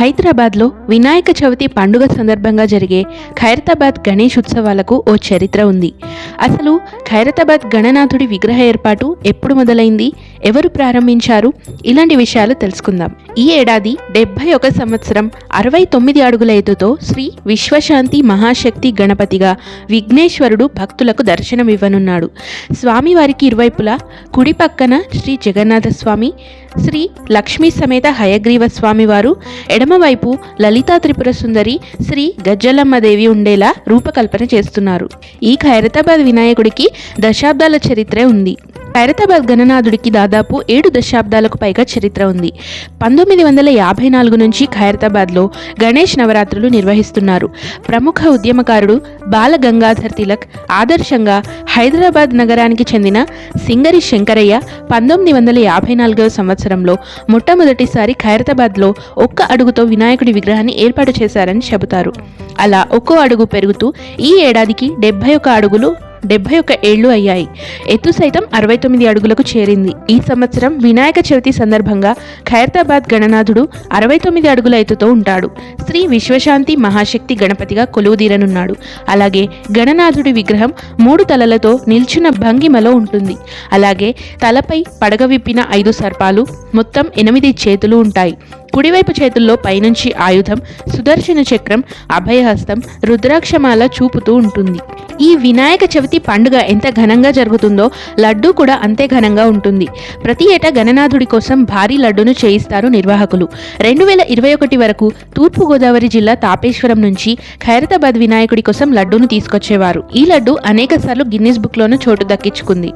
హైదరాబాద్లో వినాయక చవితి పండుగ సందర్భంగా జరిగే ఖైరతాబాద్ గణేష్ ఉత్సవాలకు ఓ చరిత్ర ఉంది. అసలు ఖైరతాబాద్ గణనాథుడి విగ్రహ ఏర్పాటు ఎప్పుడు మొదలైంది, ఎవరు ప్రారంభించారు, ఇలాంటి విషయాలు తెలుసుకుందాం. ఈ ఏడాది 71 సంవత్సరం 69 అడుగుల ఎత్తుతో శ్రీ విశ్వశాంతి మహాశక్తి గణపతిగా విఘ్నేశ్వరుడు భక్తులకు దర్శనమివ్వనున్నాడు. స్వామివారికి ఇరువైపులా కుడి పక్కన శ్రీ జగన్నాథ స్వామి, శ్రీ లక్ష్మీ సమేత హయగ్రీవ స్వామివారు, ఎడమవైపు లలితా త్రిపుర సుందరి శ్రీ గజ్జలమ్మదేవి ఉండేలా రూపకల్పన చేస్తున్నారు. ఈ ఖైరతాబాద్ వినాయకుడికి దశాబ్దాల చరిత్రే ఉంది. ఖైరతాబాద్ గణనాథుడికి దాదాపు 7 దశాబ్దాలకు పైగా చరిత్ర ఉంది. 1954 నుంచి ఖైరతాబాద్లో గణేష్ నవరాత్రులు నిర్వహిస్తున్నారు. ప్రముఖ ఉద్యమకారుడు బాల గంగాధర్ తిలక్ ఆదర్శంగా హైదరాబాద్ నగరానికి చెందిన సింగరి శంకరయ్య 1954వ సంవత్సరంలో మొట్టమొదటిసారి ఖైరతాబాద్లో ఒక్క అడుగుతో వినాయకుడి విగ్రహాన్ని ఏర్పాటు చేశారని చెబుతారు. అలా ఒక్కో అడుగు పెరుగుతూ ఈ ఏడాదికి 71 ఏళ్లు అయ్యాయి. ఎత్తు సైతం 69 అడుగులకు చేరింది. ఈ సంవత్సరం వినాయక చవితి సందర్భంగా ఖైరతాబాద్ గణనాథుడు 69 అడుగుల ఎత్తుతో ఉంటాడు. శ్రీ విశ్వశాంతి మహాశక్తి గణపతిగా కొలువుదీరనున్నాడు. అలాగే గణనాథుడి విగ్రహం 3 తలలతో నిల్చున్న భంగిమలో ఉంటుంది. అలాగే తలపై పడగ విప్పిన 5 సర్పాలు, మొత్తం 8 చేతులు ఉంటాయి. కుడివైపు చేతుల్లో పైనుంచి ఆయుధం, సుదర్శన చక్రం, అభయహస్తం, రుద్రాక్షమాల చూపుతూ ఉంటుంది. ఈ వినాయక చవితి పండుగ ఎంత ఘనంగా జరుగుతుందో లడ్డూ కూడా అంతే ఘనంగా ఉంటుంది. ప్రతి ఏటా గణనాథుడి కోసం భారీ లడ్డూను చేయిస్తారు నిర్వాహకులు. 2021 వరకు తూర్పుగోదావరి జిల్లా తాపేశ్వరం నుంచి ఖైరతాబాద్ వినాయకుడి కోసం లడ్డూను తీసుకొచ్చేవారు. ఈ లడ్డు అనేక సార్లు గిన్నిస్ బుక్లోనూ చోటు దక్కించుకుంది.